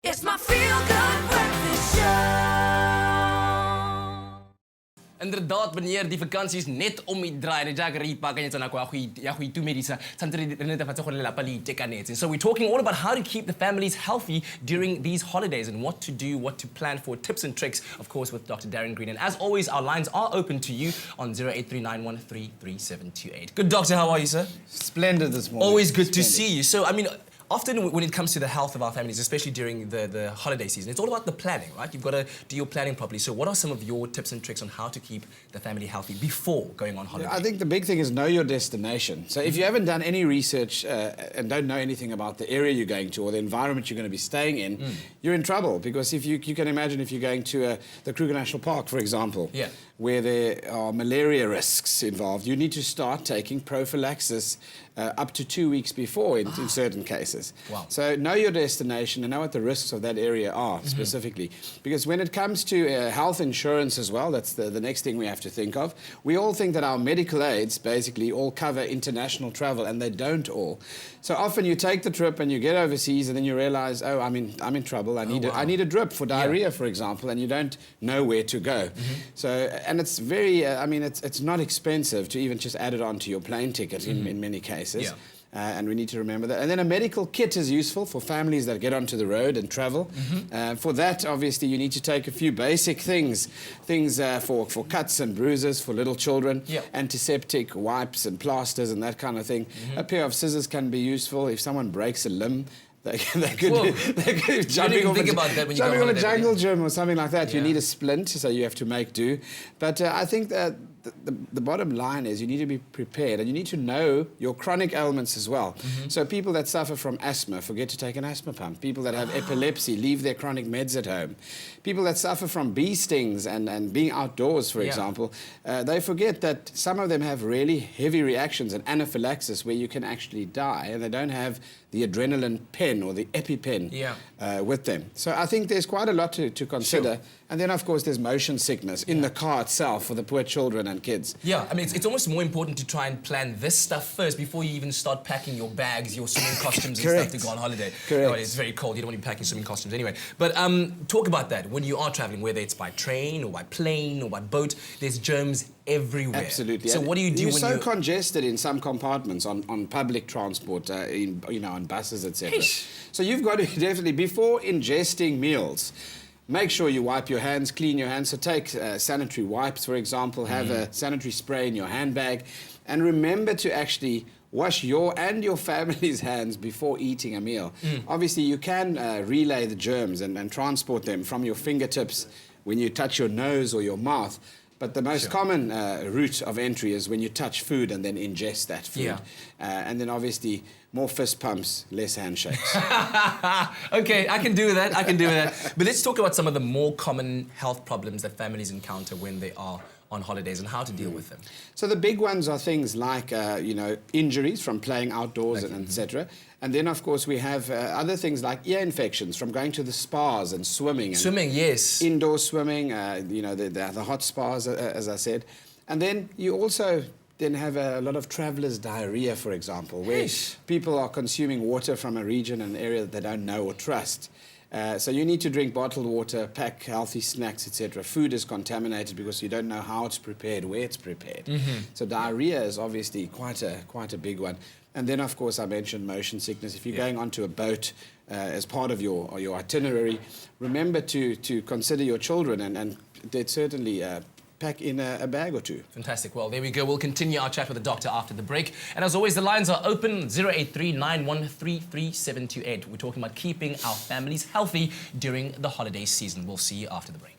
It's my feel-good breakfast show. Inderdaad, wanneer die vakansies net om die draai, die jaggery pak en jy na kwa goeie toe medisa, santre net fa tsogole la pali tekanetse. So we're talking all about how to keep the families healthy during these holidays and what to do, what to plan for, tips and tricks, of course, with Dr. Darren Green. And as always, our lines are open to you on 0839133728. Good doctor, how are you, sir? Splendid this morning. Always good to see you. So, I mean, often when it comes to the health of our families, especially during the holiday season, it's all about the planning, right? You've got to do your planning properly. So what are some of your tips and tricks on how to keep the family healthy before going on holiday? I think the big thing is know your destination. So if you haven't done any research and don't know anything about the area you're going to or the environment you're going to be staying in, you're in trouble. Because if you can imagine if you're going to the Kruger National Park, for example, where there are malaria risks involved, you need to start taking prophylaxis up to 2 weeks before in certain cases. Wow. So know your destination and know what the risks of that area are specifically. Because when it comes to health insurance as well, that's the next thing we have to think of. We all think that our medical aids basically all cover international travel, and they don't all. So often you take the trip and you get overseas and then you realize, oh, I'm in trouble. I need a drip for diarrhea, for example, and you don't know where to go. So, and it's very, I mean, it's not expensive to even just add it on to your plane ticket in many cases. And we need to remember that. And then a medical kit is useful for families that get onto the road and travel. For that, obviously, you need to take a few basic things for cuts and bruises for little children, antiseptic wipes and plasters and that kind of thing. A pair of scissors can be useful if someone breaks a limb. They could jumping off a jungle gym or something like that. You need a splint, so you have to make do. But I think that the bottom line is you need to be prepared and you need to know your chronic ailments as well. So people that suffer from asthma, forget to take an asthma pump. People that have epilepsy, leave their chronic meds at home. People that suffer from bee stings and being outdoors, for example, they forget that some of them have really heavy reactions and anaphylaxis where you can actually die, and they don't have the adrenaline pen or the EpiPen with them. So I think there's quite a lot to consider. Sure. And then, of course, there's motion sickness in the car itself for the poor children and kids. Yeah, I mean, it's almost more important to try and plan this stuff first before you even start packing your bags, your swimming costumes and stuff to go on holiday. Correct. No, it's very cold. You don't want to be packing swimming costumes anyway. But talk about that. When you are traveling, whether it's by train or by plane or by boat, there's germs everywhere. Absolutely. So what do you do when you're so congested in some compartments on public transport, on buses, etc. So you've got to definitely, before ingesting meals, make sure you wipe your hands, clean your hands. So take sanitary wipes, for example, have a sanitary spray in your handbag, and remember to actually wash your and your family's hands before eating a meal. Obviously, you can relay the germs and transport them from your fingertips when you touch your nose or your mouth. But the most common route of entry is when you touch food and then ingest that food. And then obviously more fist pumps, less handshakes. Okay, I can do that. But let's talk about some of the more common health problems that families encounter when they are on holidays and how to deal with them. So the big ones are things like, injuries from playing outdoors and etc. And then, of course, we have other things like ear infections from going to the spas and swimming. Swimming, yes. Indoor swimming, the hot spas, as I said. And then you also then have a lot of travelers' diarrhea, for example, where people are consuming water from a region and area that they don't know or trust. So you need to drink bottled water, pack healthy snacks, etc. Food is contaminated because you don't know how it's prepared, where it's prepared. So diarrhea is obviously quite a big one. And then, of course, I mentioned motion sickness. If you're going onto a boat as part of your itinerary, remember to consider your children and they'd certainly pack in a bag or two. Fantastic. Well, there we go. We'll continue our chat with the doctor after the break. And as always, the lines are open, 0839133728. We're talking about keeping our families healthy during the holiday season. We'll see you after the break.